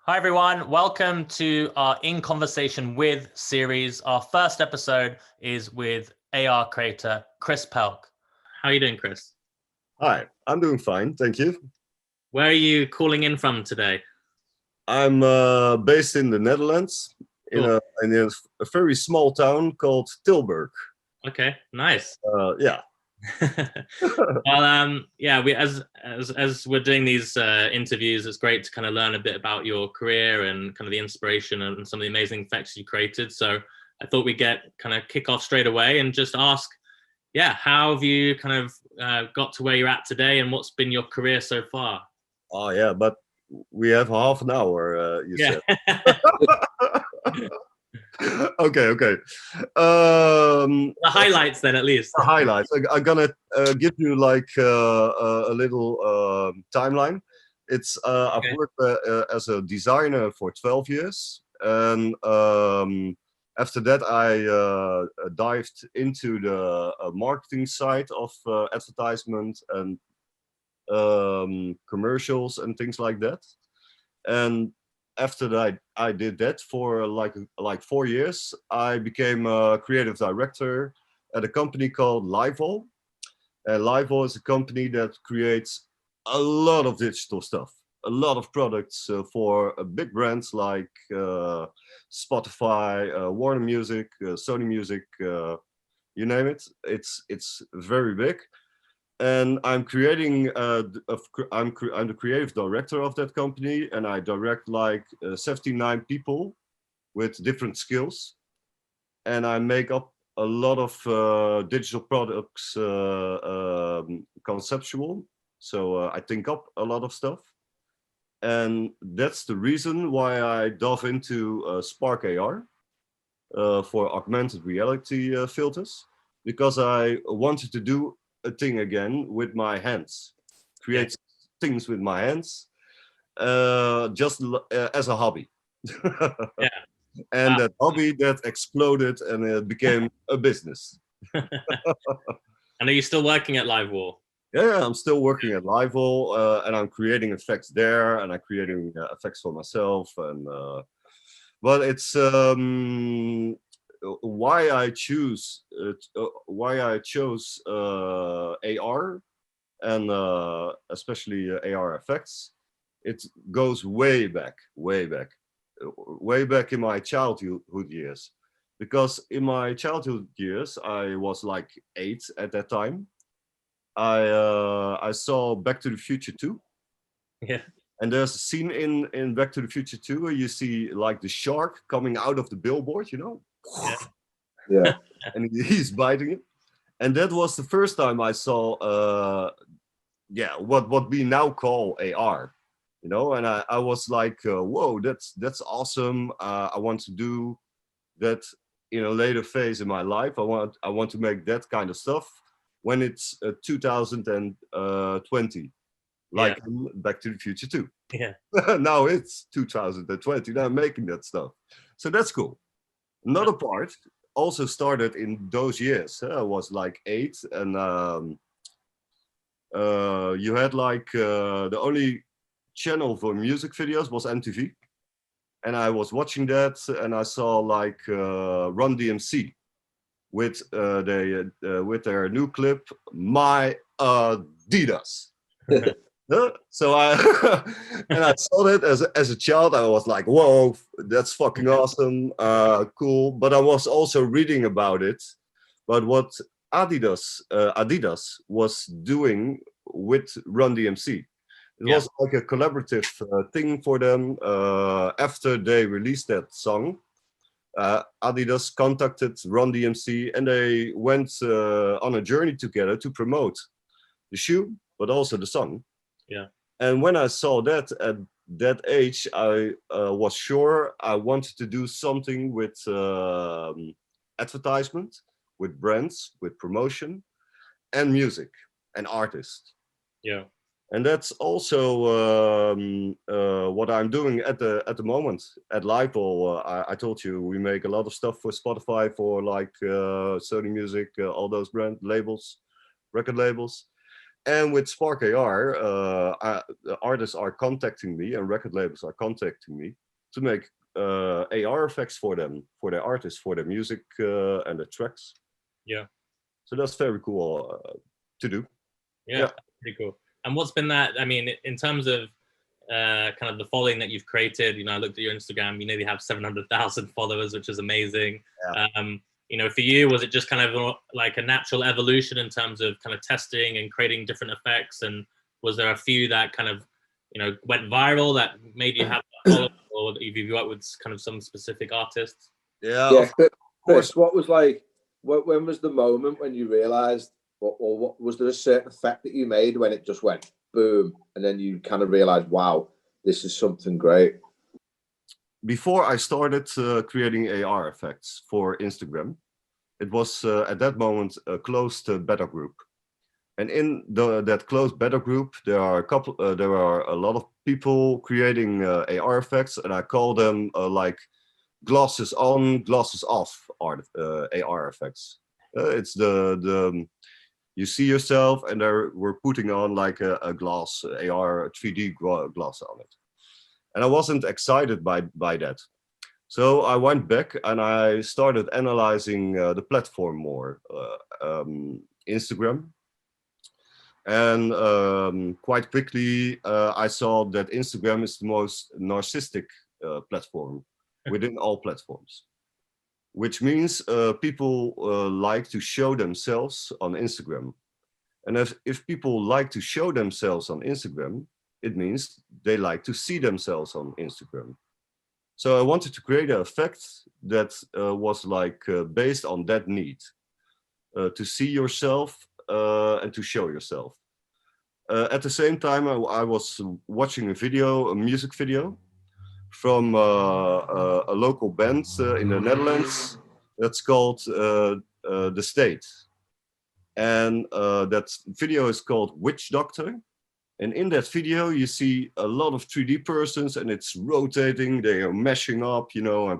Hi, everyone. Welcome to our In Conversation With series. Our first episode is with AR creator Chris Pelk. How are you doing, Chris? Hi, I'm doing fine, thank you. Where are you calling in from today? I'm based in the Netherlands, in Cool. a very small town called Tilburg. Okay, nice. Yeah. Well, yeah, we as we're doing these interviews, it's great to kind of learn a bit about your career and kind of the inspiration and some of the amazing effects you created. So I thought we'd kick off straight away and just ask, yeah, how have you kind of got to where you're at today, and what's been your career so far? Oh yeah, but we have half an hour. You Yeah. said. Okay. The highlights then, at least. The highlights. I'm gonna give you like a little timeline. It's I've Okay. worked as a designer for 12 years, and after that I dived into the marketing side of advertisement and commercials and things like that. And after that, I did that for like 4 years. I became a creative director at a company called Livewall. And Livewall is a company that creates a lot of digital stuff, a lot of products for big brands like Spotify, Warner Music, Sony Music, you name it. It's very big. And I'm creating. I'm the creative director of that company, and I direct like 79 people with different skills, and I make up a lot of digital products conceptual. So I think up a lot of stuff, and that's the reason why I dove into Spark AR for augmented reality filters, because I wanted to do a thing again with my hands, create things with my hands, just as a hobby. Yeah. And that hobby that exploded and it became a business. And are you still working at Livewall? Yeah, I'm still working at Livewall, and I'm creating effects there, and I'm creating effects for myself. And but it's why I chose AR and especially AR effects. It goes way back in my childhood years, because in my childhood years I was like 8 at that time. I saw Back to the Future 2. Yeah. And there's a scene in Back to the Future 2 where you see like the shark coming out of the billboard, you know? Yeah. And he's biting it. And that was the first time I saw what we now call AR. You know, and I was like, whoa, that's awesome. I want to do that in a later phase in my life. I want to make that kind of stuff when it's 2020, like Back to the Future 2. Yeah. Now it's 2020. Now I'm making that stuff, so that's cool. Another part also started in those years. I was like 8, and you had like the only channel for music videos was MTV, and I was watching that, and I saw like Run DMC with with their new clip, My Adidas. So I and I saw that as a child. I was like, whoa, that's fucking awesome, cool. But I was also reading about it, but what Adidas was doing with Run DMC. It was like a collaborative thing for them. After they released that song, Adidas contacted Run DMC, and they went on a journey together to promote the shoe, but also the song. Yeah. And when I saw that at that age, I was sure I wanted to do something with advertisement, with brands, with promotion, and music and artists. Yeah. And that's also what I'm doing at the moment at Livewall. I told you we make a lot of stuff for Spotify, for like Sony Music, all those brand labels, record labels. And with Spark AR, the artists are contacting me and record labels are contacting me to make AR effects for them, for their artists, for their music and the tracks. Yeah. So that's very cool to do. Yeah, pretty cool. And what's been that? I mean, in terms of kind of the following that you've created, you know, I looked at your Instagram. You nearly have 700,000 followers, which is amazing. Yeah. You know, for you, was it just kind of like a natural evolution in terms of kind of testing and creating different effects? And was there a few that kind of, you know, went viral that made you have that follow, or you've worked with kind of some specific artists? Yeah. Chris, what was like? When was the moment when you realized, or what was there a certain effect that you made when it just went boom, and then you kind of realized, wow, this is something great? Before I started creating AR effects for Instagram, it was at that moment a closed beta group, and in that closed beta group, there are a lot of people creating AR effects, and I call them like glasses on, glasses off AR effects. It's the you see yourself, and we're putting on like a glass AR 3D glass on it, and I wasn't excited by that. So I went back and I started analyzing the platform more, Instagram. And quite quickly, I saw that Instagram is the most narcissistic platform within all platforms, which means people like to show themselves on Instagram. And if people like to show themselves on Instagram, it means they like to see themselves on Instagram. So I wanted to create an effect that was like based on that need, to see yourself and to show yourself. At the same time, I was watching a music video from a local band in the Netherlands that's called The State. And that video is called Witch Doctor. And in that video, you see a lot of 3D persons and it's rotating, they are meshing up, you know,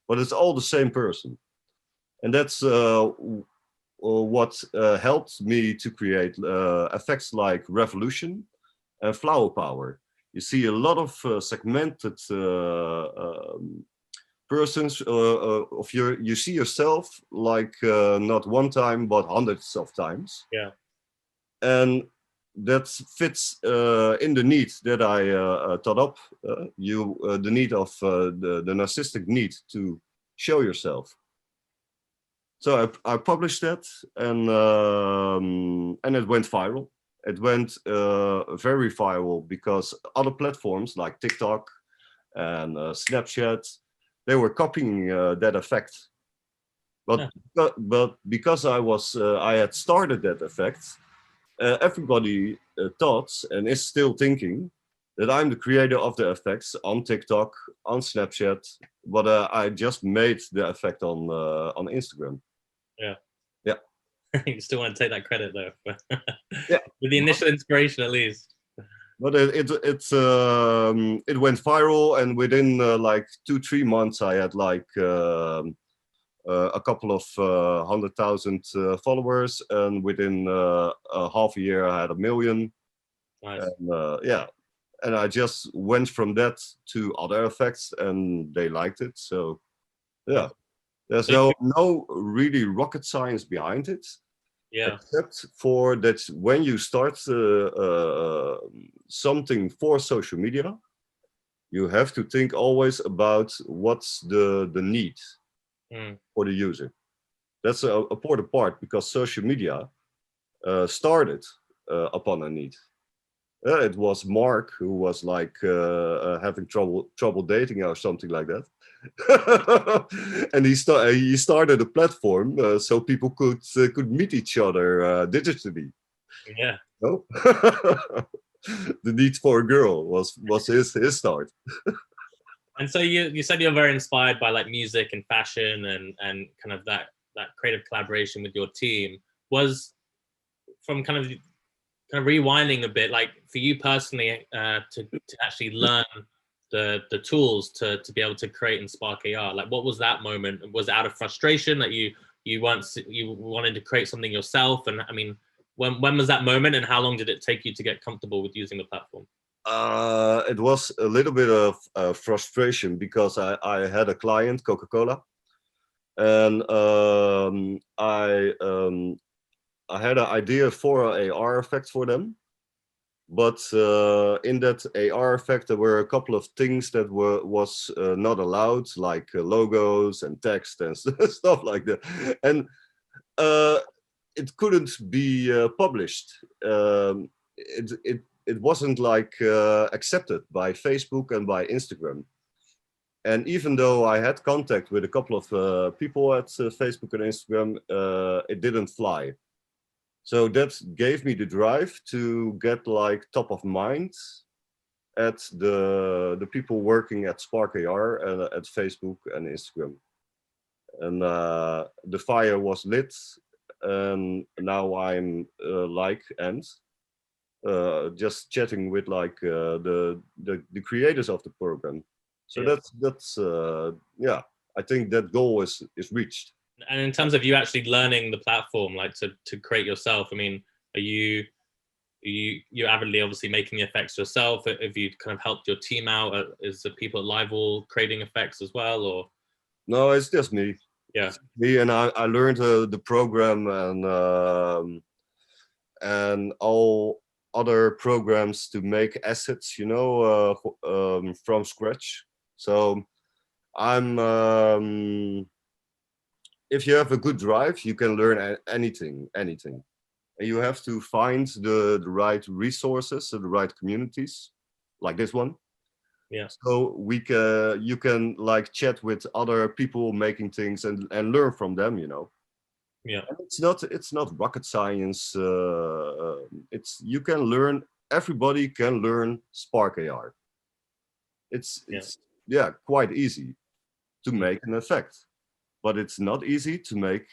but it's all the same person. And that's what helped me to create effects like revolution and flower power. You see a lot of segmented persons you see yourself like not one time, but hundreds of times. Yeah. And that fits in the need that I thought up, the need of the narcissistic need to show yourself. So I published that, and it went viral. It went very viral because other platforms like TikTok and Snapchat, they were copying that effect. But because I had started that effect, everybody thought and is still thinking that I'm the creator of the effects on TikTok, on Snapchat, but I just made the effect on Instagram. Yeah. Yeah. You still want to take that credit though. Yeah. With the initial inspiration, at least. But it went viral, and within like 2-3 months, I had like a couple of 100,000 followers, and within a half a year I had 1 million. Nice. And yeah, and I just went from that to other effects, and they liked it. So yeah, there's no really rocket science behind it. Yeah. Except for that, when you start something for social media, you have to think always about what's the need for the user. That's a important part, because social media started upon a need. It was Mark who was like having trouble dating or something like that. And he started a platform so people could meet each other digitally. Yeah. No? The need for a girl was his start. And so you said you're very inspired by like music and fashion and kind of that creative collaboration with your team. Was from kind of rewinding a bit, like for you personally, to actually learn the tools to be able to create in Spark AR, like what was that moment? Was it out of frustration that you wanted to create something yourself? And I mean, when was that moment, and how long did it take you to get comfortable with using the platform? It was a little bit of frustration because I had a client, Coca-Cola, and I had an idea for an AR effect for them. But in that AR effect, there were a couple of things that was not allowed, like logos and text and stuff like that, and it couldn't be published. It wasn't like accepted by Facebook and by Instagram. And even though I had contact with a couple of people at Facebook and Instagram, it didn't fly. So that gave me the drive to get like top of mind at the people working at Spark AR and at Facebook and Instagram. And the fire was lit, and now I'm just chatting with like the creators of the program. So that's yeah, I think that goal is reached. And in terms of you actually learning the platform, like to create yourself, I mean, are you're avidly obviously making the effects yourself? Have you kind of helped your team out? Is the people at Livewall creating effects as well, or? No, it's just me. Yeah, it's me, and I learned the program and all other programs to make assets, you know, from scratch. So I'm. If you have a good drive, you can learn anything. And you have to find the right resources, the right communities, like this one. Yeah. So you can like chat with other people making things and learn from them, you know. Yeah. And it's not rocket science. You can learn. Everybody can learn Spark AR. It's quite easy to make an effect. But it's not easy to make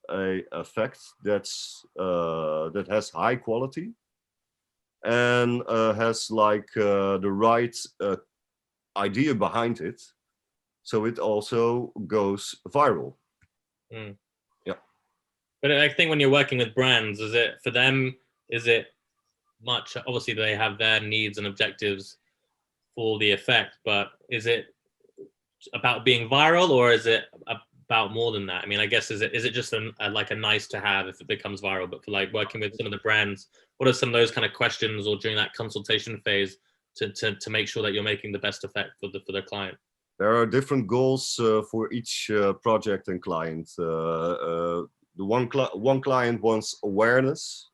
a effect that's that has high quality and has like the right idea behind it, so it also goes viral. Mm. Yeah. But I think when you're working with brands, is it much? Obviously, they have their needs and objectives for the effect, but is it about being viral, or is it about more than that? I mean, I guess is it just like a nice to have if it becomes viral? But for like working with some of the brands, what are some of those kind of questions, or during that consultation phase, to make sure that you're making the best effect for the client? There are different goals for each project and client. The one client wants awareness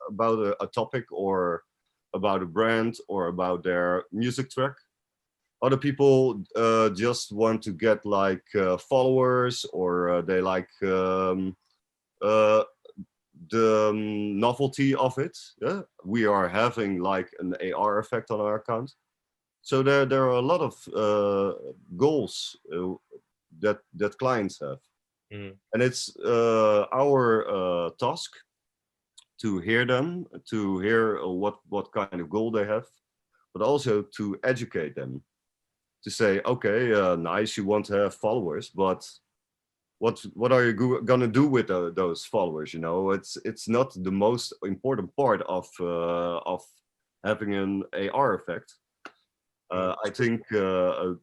about a topic, or about a brand, or about their music track. Other people just want to get like followers, or they like the novelty of it. Yeah? We are having like an AR effect on our account. So there are a lot of goals that clients have. Mm. And it's our task to hear them, to hear what kind of goal they have, but also to educate them. To say, okay, nice, you want to have followers, but what are you gonna do with those followers? You know, it's not the most important part of having an AR effect. I think a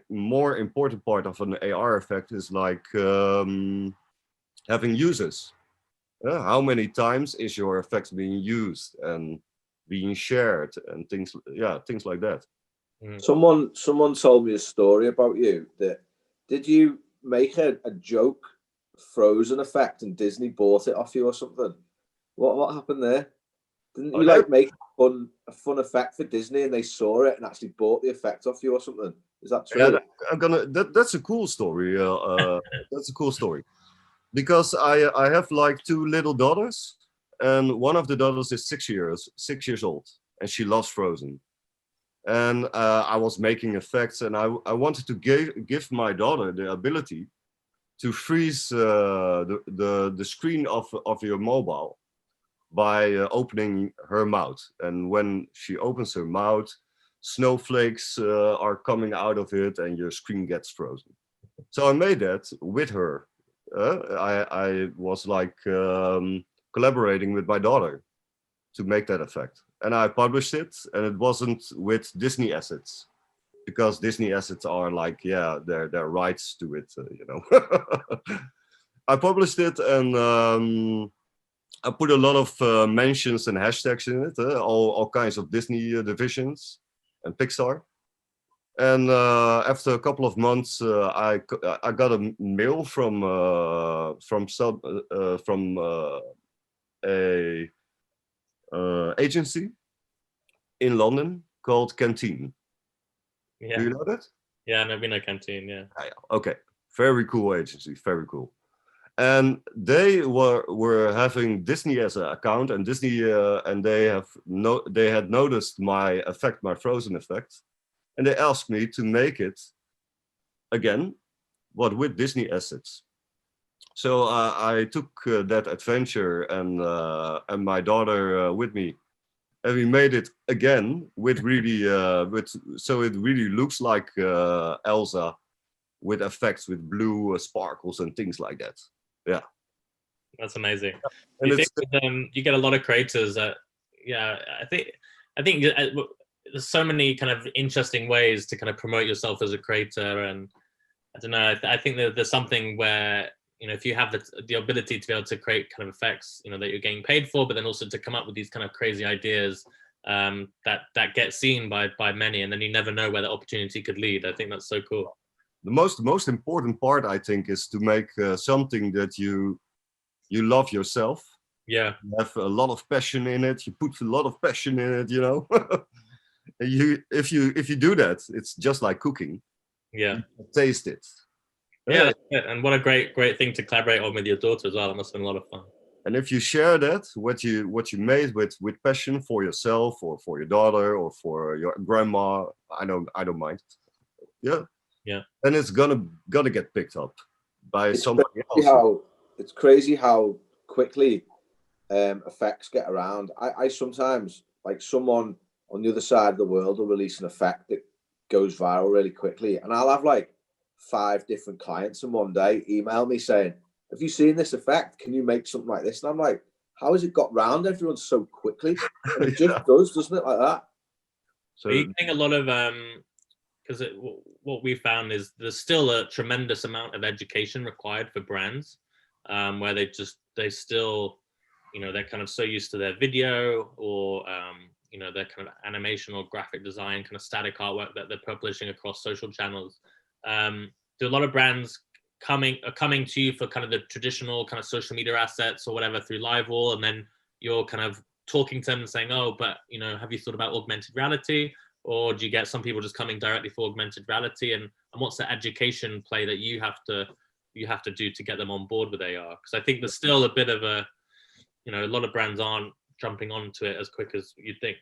more important part of an AR effect is like having users. How many times is your effect being used and being shared and things like that. Mm. Someone told me a story about you. Did you make a joke Frozen effect and Disney bought it off you or something? What happened there? Didn't you like make a fun effect for Disney and they saw it and actually bought the effect off you or something? Is that true? Yeah, that's a cool story. That's a cool story, because I have like 2 little daughters, and one of the daughters is 6 years old, and she loves Frozen. And I was making effects, and I wanted to give my daughter the ability to freeze the screen of your mobile by opening her mouth. And when she opens her mouth, snowflakes are coming out of it, and your screen gets frozen. So I made that with her. I was like collaborating with my daughter to make that effect. And I published it, and it wasn't with Disney assets, because Disney assets are like, yeah, their rights to it, you know. I published it, and I put a lot of mentions and hashtags in it, all kinds of Disney divisions and Pixar. And after a couple of months, I got a mail from a agency in London called Canteen. Yeah. Do you know that? Yeah, no, we know Canteen. Yeah. Okay, very cool agency, very cool. And they were having Disney as an account, and Disney and they had noticed my effect, my frozen effect, and they asked me to make it again, but with Disney assets. So I took that adventure and my daughter with me, and we made it again with really so it really looks like Elsa, with effects with blue sparkles and things like that. Yeah, that's amazing. And you think you get a lot of creators that, yeah, I think there's so many kind of interesting ways to kind of promote yourself as a creator, and I don't know, I think that there's something where, you know, if you have the ability to be able to create kind of effects, you know, that you're getting paid for, but then also to come up with these kind of crazy ideas that get seen by many, and then you never know where the opportunity could lead. I think that's so cool. The most important part, I think, is to make something that you love yourself. Yeah, you have a lot of passion in it. You put a lot of passion in it, you know. If you do that, it's just like cooking. Yeah, you taste it. Yeah, and what a great thing to collaborate on with your daughter as well. That must have been a lot of fun. And if you share that, what you made with passion for yourself or for your daughter or for your grandma, I don't mind. Yeah. Yeah. And it's gonna get picked up by somebody else. It's crazy how quickly effects get around. I sometimes, like, someone on the other side of the world will release an effect that goes viral really quickly, and I'll have like 5 different clients in one day email me saying, have you seen this effect? Can you make something like this? And I'm like, how has it got round everyone so quickly? And it just does, doesn't it, like that? So you think a lot of because what we found is there's still a tremendous amount of education required for brands, where they still, you know, they're kind of so used to their video or you know, their kind of animation or graphic design, kind of static artwork that they're publishing across social channels. Do a lot of brands are coming to you for kind of the traditional kind of social media assets or whatever through Livewall, and then you're kind of talking to them and saying, oh, but, you know, have you thought about augmented reality? Or do you get some people just coming directly for augmented reality? And what's the education play that you have to do to get them on board with AR? Because I think there's still a bit of a, you know, a lot of brands aren't jumping onto it as quick as you'd think.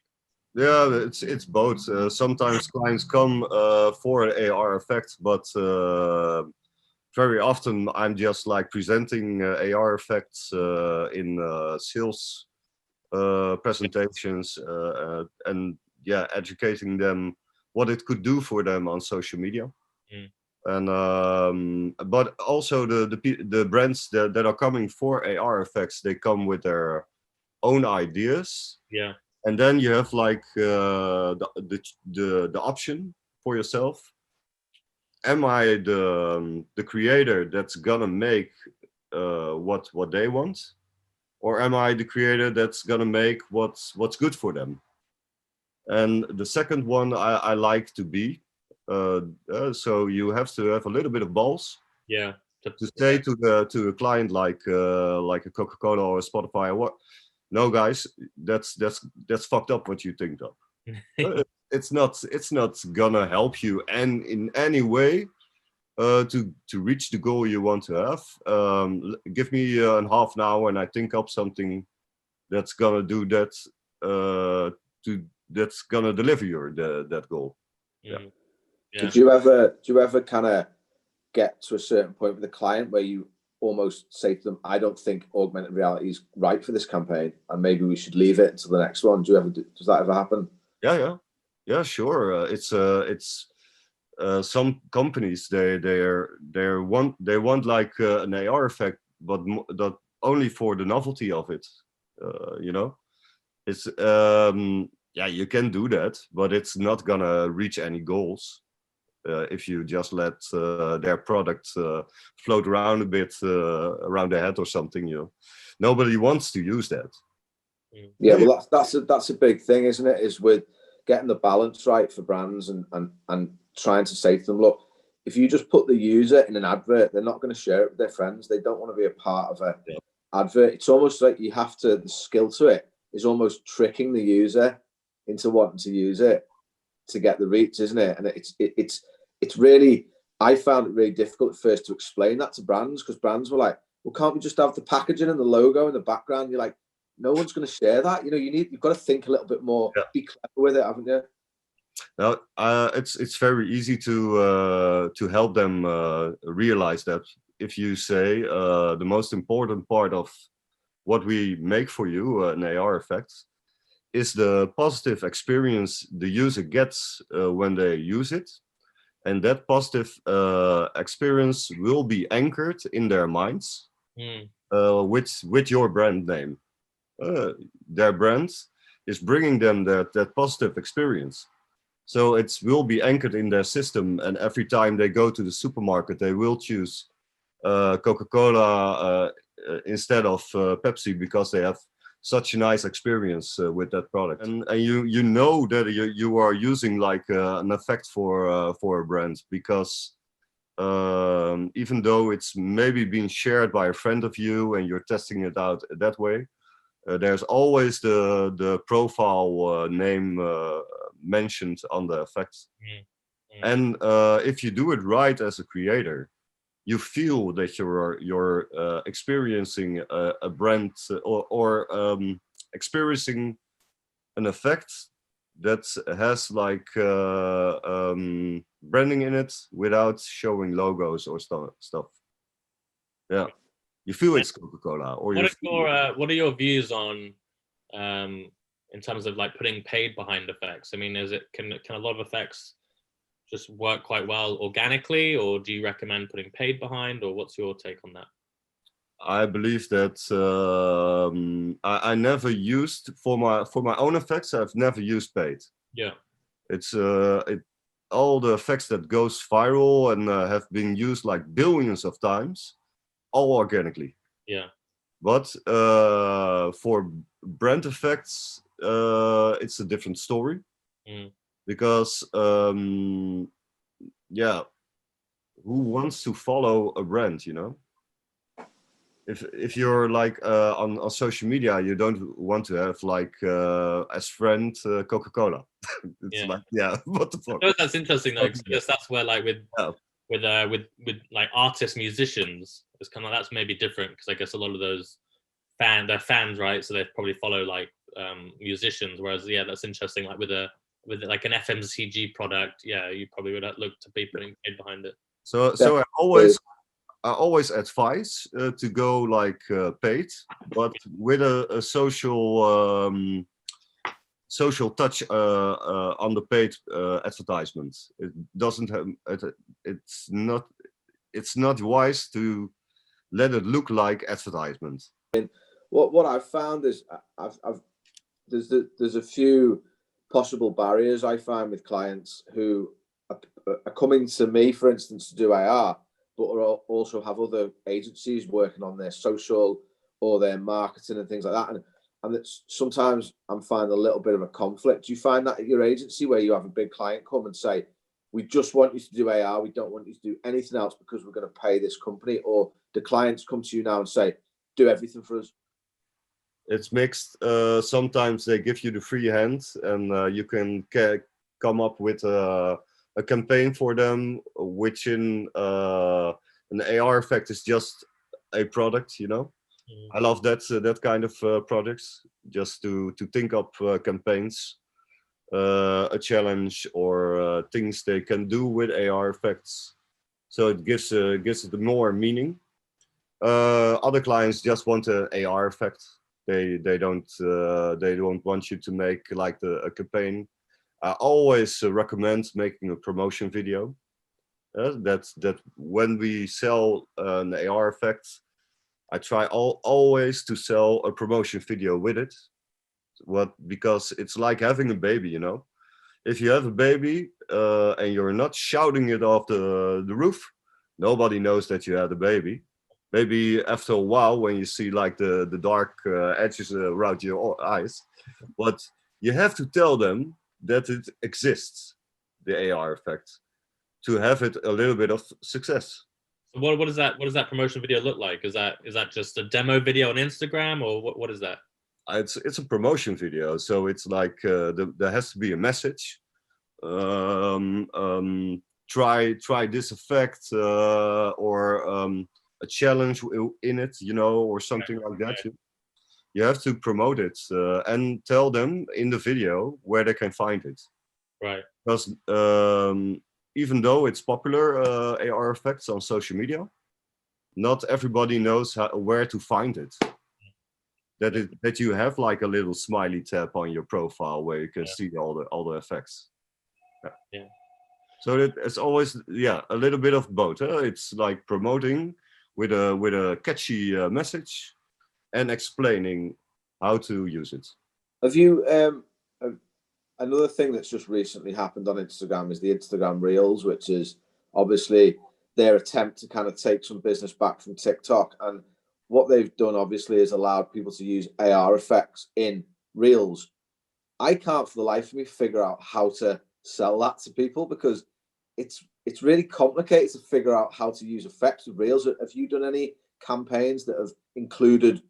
Yeah, it's both. Sometimes clients come for an AR effect, but very often I'm just like presenting AR effects in sales presentations and yeah, educating them what it could do for them on social media. And but also the brands that are coming for AR effects, they come with their own ideas. Yeah. And then you have like the option for yourself. Am I the creator that's gonna make what they want, or am I the creator that's gonna make what's good for them? And the second one I like to be. So you have to have a little bit of balls. Yeah. To say to a client like a Coca-Cola or a Spotify or what. No, guys, that's fucked up what you think of. It's not gonna help you and in any way to reach the goal you want to have. Give me a half an hour and I think up something that's gonna do that. That's gonna deliver you that goal. Yeah. Yeah. Do you ever kind of get to a certain point with a client where you almost say to them, I don't think augmented reality is right for this campaign and maybe we should leave it until the next one? Does that ever happen? Yeah, sure. It's some companies they want like an AR effect, but only for the novelty of it. You know, it's yeah, you can do that, but it's not gonna reach any goals if you just let their product float around a bit around their head or something. You know, nobody wants to use that. Yeah, well, that's a big thing, isn't it? Is with getting the balance right for brands and trying to say to them, look, if you just put the user in an advert, they're not going to share it with their friends. They don't want to be a part of a advert. It's almost like you have to, the skill to it is almost tricking the user into wanting to use it to get the reach, isn't it? And it's really, I found it really difficult at first to explain that to brands, because brands were like, well, can't we just have the packaging and the logo in the background? You're like, no one's going to share that. You know, you've got to think a little bit more, be clever with it, haven't you? Now, it's very easy to help them realize that if you say the most important part of what we make for you, an AR effect, is the positive experience the user gets when they use it, and that positive experience will be anchored in their minds with your brand name. Their brand is bringing them that positive experience. So it will be anchored in their system, and every time they go to the supermarket, they will choose Coca-Cola instead of Pepsi, because they have such a nice experience with that product. And you know that you are using like an effect for a brand, because even though it's maybe being shared by a friend of you and you're testing it out that way, there's always the profile name mentioned on the effects. And if you do it right as a creator, you feel that you're experiencing a brand or experiencing an effect that has like branding in it without showing logos or stuff. Yeah. You feel it's Coca-Cola, or what are your views on in terms of like putting paid behind effects? I mean, can a lot of effects just work quite well organically, or do you recommend putting paid behind, or what's your take on that? I believe that I never used for my own effects. I've never used paid. Yeah, it's all the effects that goes viral and have been used like billions of times, all organically. Yeah. But for brand effects, it's a different story, because yeah, who wants to follow a brand, you know? If you're like on social media, you don't want to have like as friend Coca-Cola. It's like, yeah, what the fuck? That's interesting though, because that's where like with like artists, musicians, it's kind of, that's maybe different, because I guess a lot of those they're fans, right? So they probably follow like musicians, whereas yeah, that's interesting. Like with like an FMCG product, yeah, you probably would look to be putting paid behind it. So I always advise to go like paid, but with a social touch on the paid advertisement. It doesn't have it's not wise to let it look like advertisement. What I've found is there's a few possible barriers I find with clients who are coming to me, for instance, to do AR, but also have other agencies working on their social or their marketing and things like that. And it's, sometimes I'm finding a little bit of a conflict. Do you find that at your agency, where you have a big client come and say, we just want you to do AR, we don't want you to do anything else because we're going to pay this company? Or the clients come to you now and say, do everything for us? It's mixed. Sometimes they give you the free hand, and you can come up with a campaign for them, which in an AR effect is just a product, you know. I love that kind of projects, just to think up campaigns, a challenge, or things they can do with AR effects, so it gives it more meaning. Other clients just want an AR effect. They don't want you to make like a campaign. I always recommend making a promotion video. That when we sell an AR effect, I try always to sell a promotion video with it. Because it's like having a baby, you know. If you have a baby and you're not shouting it off the roof, nobody knows that you had a baby. Maybe after a while, when you see like the dark edges around your eyes, but you have to tell them that it exists, the AR effect, to have it a little bit of success. So what does that promotion video look like? Is that just a demo video on Instagram, or what is that? It's a promotion video, so it's like there has to be a message. Try this effect or a challenge in it, you know, or something like that. You have to promote it and tell them in the video where they can find it. Right. Because even though it's popular, AR effects on social media, not everybody knows where to find it. That you have like a little smiley tab on your profile where you can see all the effects. Yeah. So it's always a little bit of both. It's like promoting with a catchy message and explaining how to use it. Have you another thing that's just recently happened on Instagram is the Instagram Reels, which is obviously their attempt to kind of take some business back from TikTok. And what they've done obviously is allowed people to use AR effects in Reels. I can't for the life of me figure out how to sell that to people, because it's really complicated to figure out how to use effects with Reels. Have you done any campaigns that have included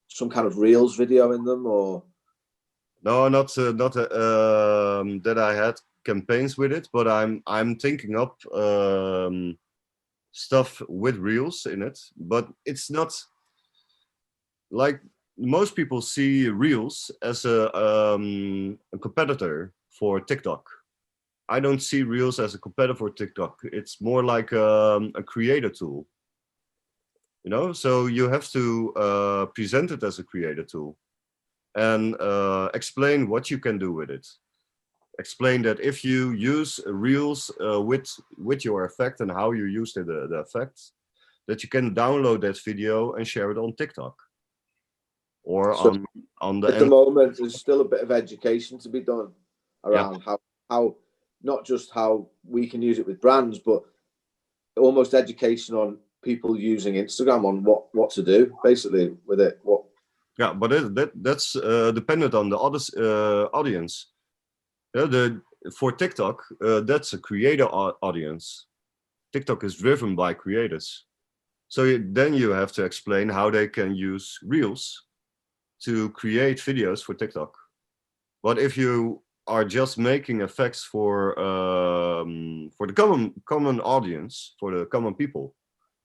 some kind of Reels video in them, or? No, not that I had campaigns with it, but I'm thinking up stuff with Reels in it. But it's not like most people see Reels as a competitor for TikTok. I don't see Reels as a competitor for TikTok. It's more like a creator tool, you know. So you have to present it as a creator tool and explain what you can do with it. Explain that if you use Reels with your effect and how you use the effect, that you can download that video and share it on TikTok or so on the. At the moment, there's still a bit of education to be done around how not just how we can use it with brands, but almost education on people using Instagram on what to do basically with it. Yeah, but that's dependent on the audience. For TikTok, that's a creator audience. TikTok is driven by creators. So then you have to explain how they can use Reels to create videos for TikTok. But if you are just making effects for the common audience, for the common people,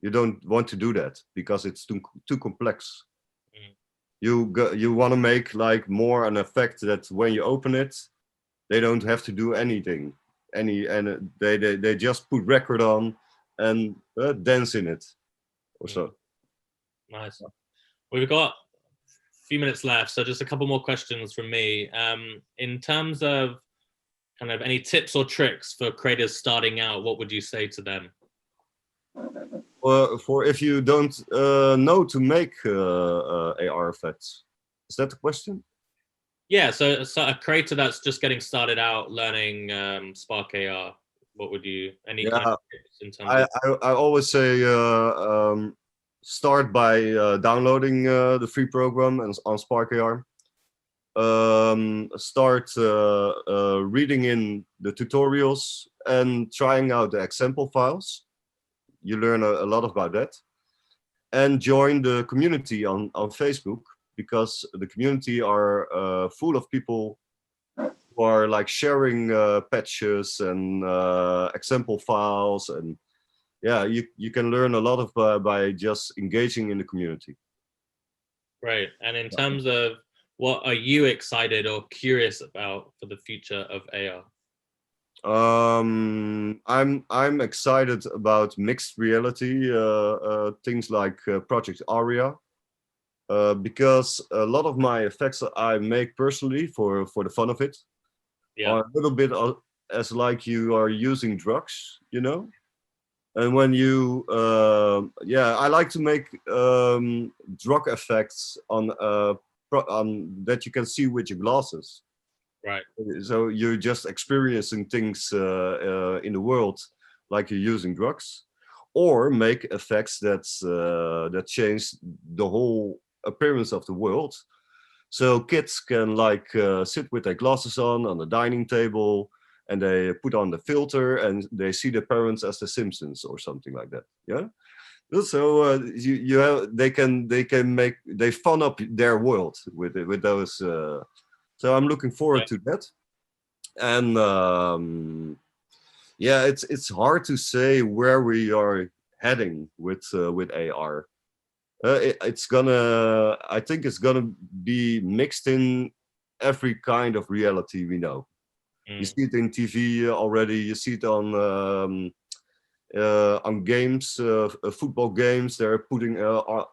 you don't want to do that because it's too complex. You want to make like more an effect that when you open it, they don't have to do anything, and they just put record on and dance in it, or so. Nice. We've got a few minutes left, so just a couple more questions from me. In terms of kind of any tips or tricks for creators starting out, what would you say to them? For if you don't know to make AR effects, is that the question? Yeah, so a creator that's just getting started out learning Spark AR, what would you, any kind of tips in terms of? I always say start by downloading the free program on Spark AR. Start reading in the tutorials and trying out the example files. You learn a lot about that. And join the community on Facebook, because the community are full of people who are like sharing patches and example files, and you can learn a lot of by just engaging in the community. Right. And in terms of what are you excited or curious about for the future of AR? I'm excited about mixed reality things like Project Aria. Because a lot of my effects I make personally for the fun of it are a little bit as like you are using drugs, you know. And when you, I like to make drug effects on that you can see with your glasses. Right. So you're just experiencing things in the world like you're using drugs, or make effects that change the whole appearance of the world. So kids can like sit with their glasses on the dining table, and they put on the filter and they see their parents as the Simpsons or something like that. Yeah. So you have they can they fun up their world with those. So I'm looking forward to that. And yeah, it's hard to say where we are heading with AR. I think it's gonna be mixed in every kind of reality we know. You see it in TV already. You see it on games, football games. They're putting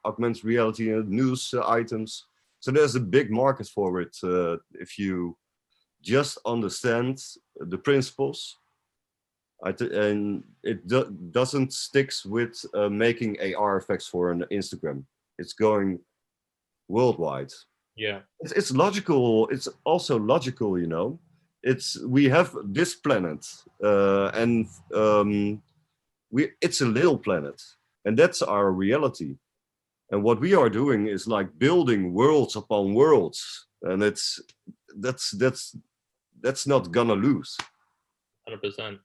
augmented reality in news items. So there's a big market for it if you just understand the principles. And it doesn't sticks with making AR effects for an Instagram. It's going worldwide. Yeah, it's logical. It's also logical, we have this planet, and it's a little planet, and that's our reality. And what we are doing is like building worlds upon worlds, and that's not gonna lose. 100%.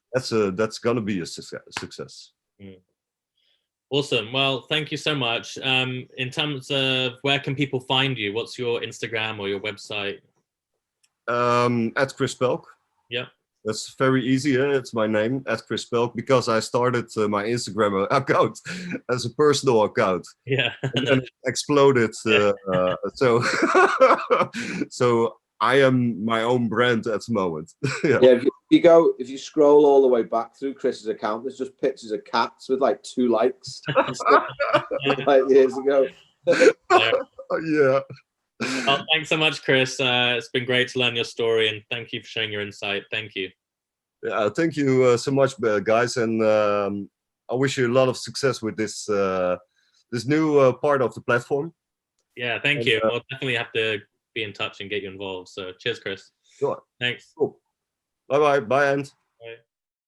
That's gonna be a success. Awesome. Well, thank you so much. In terms of where can people find you? What's your Instagram or your website? At Chris Pelk. Yeah. That's very easy. It's my name, at Chris Pelk, because I started my Instagram account as a personal account. Yeah. And then it exploded. So so I am my own brand at the moment. Yeah, if you scroll all the way back through Chris's account, there's just pictures of cats with like 2 likes like years ago. Yeah. Well, thanks so much, Chris. It's been great to learn your story, and thank you for sharing your insight. Thank you. Yeah, thank you so much, guys, and I wish you a lot of success with this this new part of the platform. Yeah, thank you. We'll definitely have to be in touch and get you involved. So cheers, Chris. Sure. Thanks. Cool. Bye-bye. Bye, Ant. Bye.